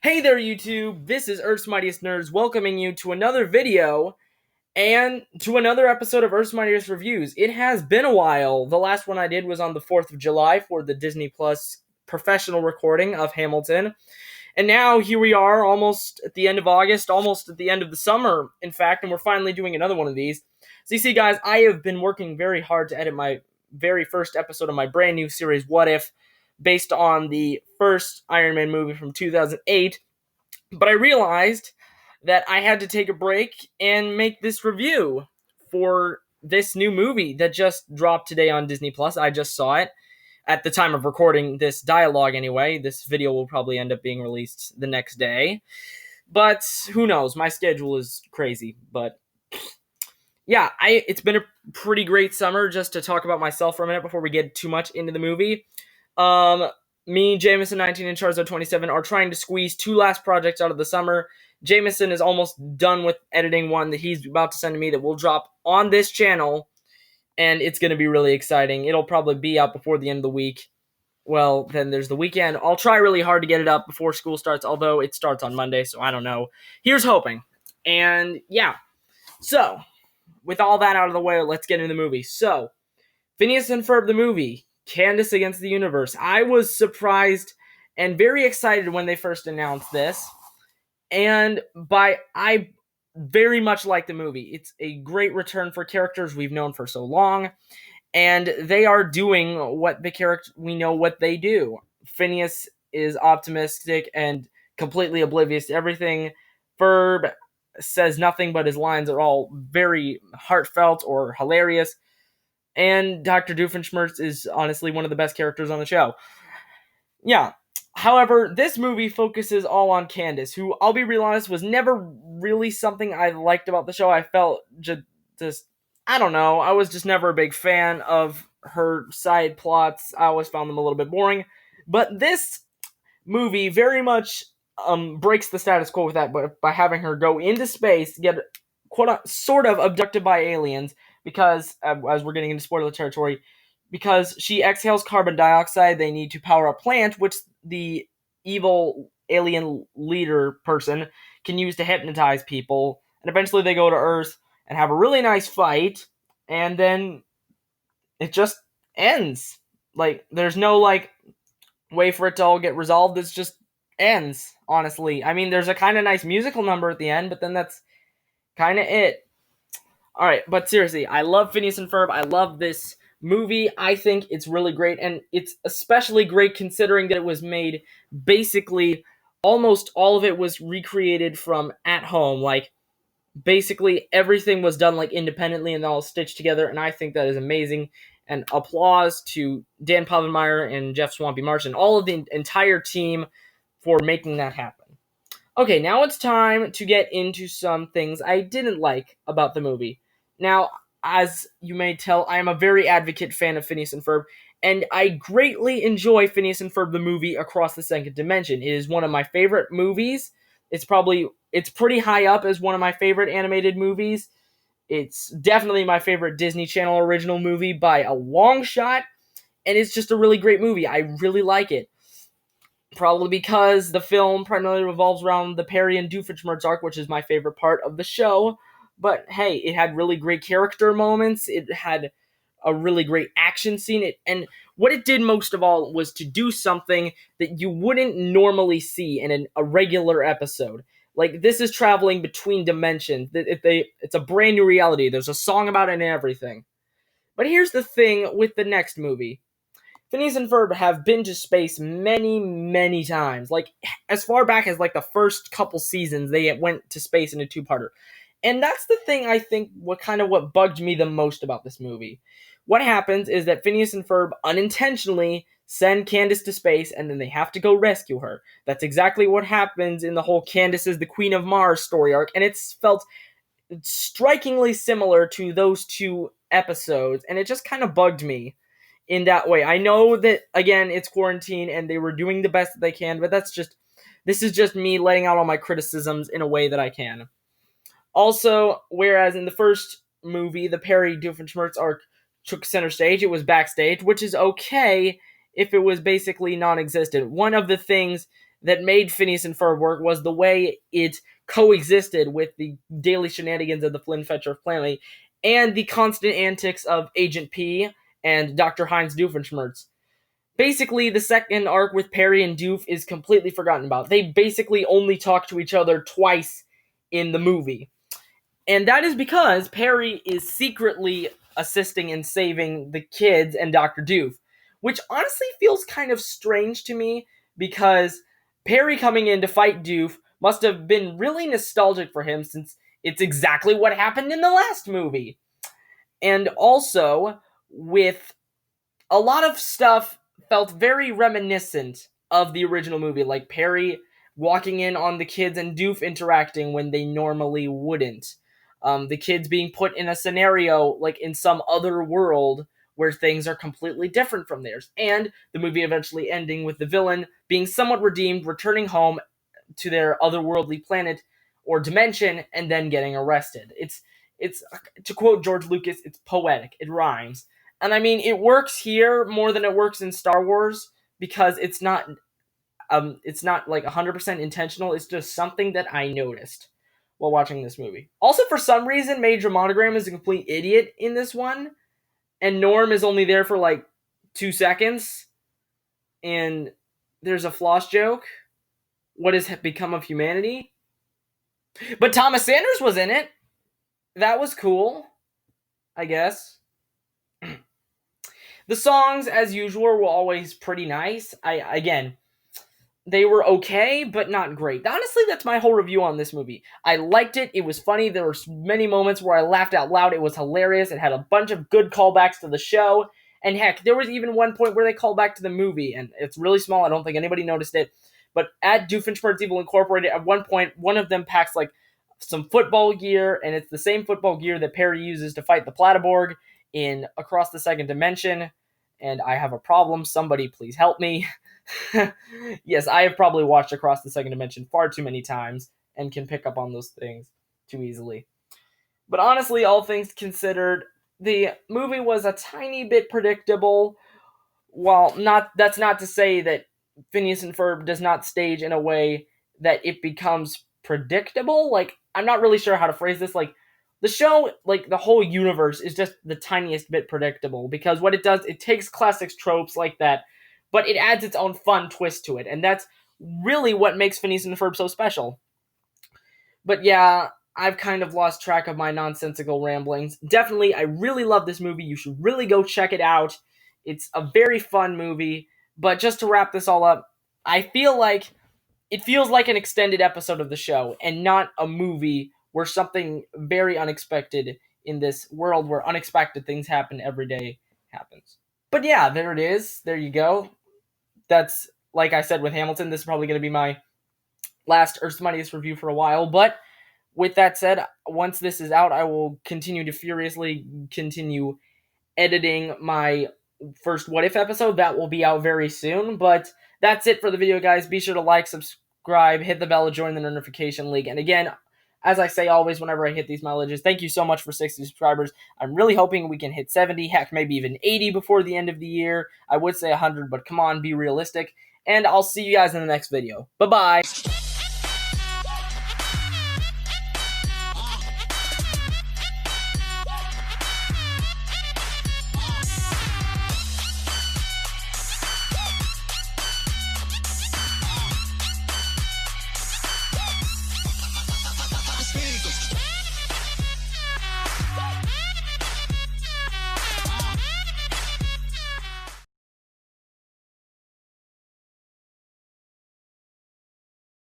Hey there, YouTube! This is Earth's Mightiest Nerds welcoming you to another video and to another episode of Earth's Mightiest Reviews. It has been a while. The last one I did was on the 4th of July for the Disney Plus professional recording of Hamilton. And now here we are, almost at the end of August, almost at the end of the summer, in fact, and we're finally doing another one of these. So you see, guys, I have been working very hard to edit my very first episode of my brand new series, What If?, based on the first Iron Man movie from 2008, but I realized that I had to take a break and make this review for this new movie that just dropped today on Disney Plus. I just saw it at the time of recording this dialogue anyway. This video will probably end up being released the next day, but who knows? My schedule is crazy, but yeah, it's been a pretty great summer. Just to talk about myself for a minute before we get too much into the movie. Me, Jameson 19, and Charizard 27 are trying to squeeze two last projects out of the summer. Jameson is almost done with editing one that he's about to send to me that will drop on this channel, and it's going to be really exciting. It'll probably be out before the end of the week. Well, then there's the weekend. I'll try really hard to get it up before school starts, although it starts on Monday, so I don't know. Here's hoping. And yeah, so with all that out of the way, let's get into the movie. So, Phineas and Ferb the movie. Candace against the universe. I was surprised and very excited when they first announced this. And I very much like the movie. It's a great return for characters we've known for so long. And they are doing what the character we know what they do. Phineas is optimistic and completely oblivious to everything. Ferb says nothing, but his lines are all very heartfelt or hilarious. And Dr. Doofenshmirtz is honestly one of the best characters on the show. Yeah. However, this movie focuses all on Candace, who, I'll be real honest, was never really something I liked about the show. I felt just I don't know, I was just never a big fan of her side plots. I always found them a little bit boring. But this movie very much breaks the status quo with that by having her go into space, get sort of abducted by aliens, because, as we're getting into spoiler territory, because she exhales carbon dioxide, they need to power a plant, which the evil alien leader person can use to hypnotize people, and eventually they go to Earth and have a really nice fight, and then it just ends. Like, there's no, way for it to all get resolved. It just ends, honestly. I mean, there's a kind of nice musical number at the end, but then that's kind of it. Alright, but seriously, I love Phineas and Ferb. I love this movie. I think it's really great, and it's especially great considering that it was made basically, almost all of it was recreated from at home. Like, basically everything was done independently and all stitched together, and I think that is amazing. And applause to Dan Povenmire and Jeff Swampy Marsh and all of the entire team for making that happen. Okay, now it's time to get into some things I didn't like about the movie. Now, as you may tell, I am a very advocate fan of Phineas and Ferb, and I greatly enjoy Phineas and Ferb the movie Across the Second Dimension. It is one of my favorite movies. It's pretty high up as one of my favorite animated movies. It's definitely my favorite Disney Channel original movie by a long shot, and it's just a really great movie. I really like it. Probably because the film primarily revolves around the Perry and Doofenshmirtz arc, which is my favorite part of the show. But hey, it had really great character moments. It had a really great action scene. And what it did most of all was to do something that you wouldn't normally see in a regular episode. Like, this is traveling between dimensions. It's a brand new reality. There's a song about it and everything. But here's the thing with the next movie. Phineas and Ferb have been to space many, many times. Like, as far back as, the first couple seasons, they went to space in a two-parter. And that's the thing, I think, what bugged me the most about this movie. What happens is that Phineas and Ferb unintentionally send Candace to space, and then they have to go rescue her. That's exactly what happens in the whole Candace is the Queen of Mars story arc, and it's felt strikingly similar to those two episodes, and it just kind of bugged me in that way. I know that, again, it's quarantine and they were doing the best that they can, but this is just me laying out all my criticisms in a way that I can. Also, whereas in the first movie, the Perry Doofenshmirtz arc took center stage, it was backstage, which is okay if it was basically non-existent. One of the things that made Phineas and Ferb work was the way it coexisted with the daily shenanigans of the Flynn Fetcher family and the constant antics of Agent P and Dr. Heinz Doofenshmirtz. Basically, the second arc with Perry and Doof is completely forgotten about. They basically only talk to each other twice in the movie. And that is because Perry is secretly assisting in saving the kids and Dr. Doof, which honestly feels kind of strange to me because Perry coming in to fight Doof must have been really nostalgic for him since it's exactly what happened in the last movie. And also, with a lot of stuff felt very reminiscent of the original movie, like Perry walking in on the kids and Doof interacting when they normally wouldn't. The kids being put in a scenario like in some other world where things are completely different from theirs. And the movie eventually ending with the villain being somewhat redeemed, returning home to their otherworldly planet or dimension, and then getting arrested. It's to quote George Lucas, it's poetic. It rhymes. And I mean, it works here more than it works in Star Wars because it's not like 100% intentional. It's just something that I noticed while watching this movie. Also, for some reason, Major Monogram is a complete idiot in this one, and Norm is only there for like 2 seconds, and there's a floss joke. What has become of humanity? But Thomas Sanders was in it. That was cool, I guess. The songs, as usual, were always pretty nice. They were okay, but not great. Honestly, that's my whole review on this movie. I liked it. It was funny. There were many moments where I laughed out loud. It was hilarious. It had a bunch of good callbacks to the show. And heck, there was even one point where they called back to the movie, and it's really small. I don't think anybody noticed it. But at Doofenshmirtz Evil Incorporated, at one point, one of them packs like some football gear, and it's the same football gear that Perry uses to fight the Platyborg in Across the Second Dimension. And I have a problem. Somebody please help me. Yes, I have probably watched Across the Second Dimension far too many times and can pick up on those things too easily. But honestly, all things considered, the movie was a tiny bit predictable. While that's not to say that Phineas and Ferb does not stage in a way that it becomes predictable. Like, I'm not really sure how to phrase this. Like, the show, like, the whole universe is just the tiniest bit predictable because what it does, it takes classic tropes like that, but it adds its own fun twist to it, and that's really what makes Phineas and Ferb so special. But yeah, I've kind of lost track of my nonsensical ramblings. Definitely, I really love this movie. You should really go check it out. It's a very fun movie, but just to wrap this all up, I feel like it feels like an extended episode of the show and not a movie where something very unexpected in this world where unexpected things happen every day happens. But yeah, there it is. There you go. That's, like I said with Hamilton, this is probably going to be my last Earth's Mightiest review for a while. But with that said, once this is out, I will continue to furiously continue editing my first What If episode. That will be out very soon. But that's it for the video, guys. Be sure to like, subscribe, hit the bell, join the notification league. And again, as I say always whenever I hit these mileages, thank you so much for 60 subscribers. I'm really hoping we can hit 70, heck, maybe even 80 before the end of the year. I would say 100, but come on, be realistic. And I'll see you guys in the next video. Bye-bye.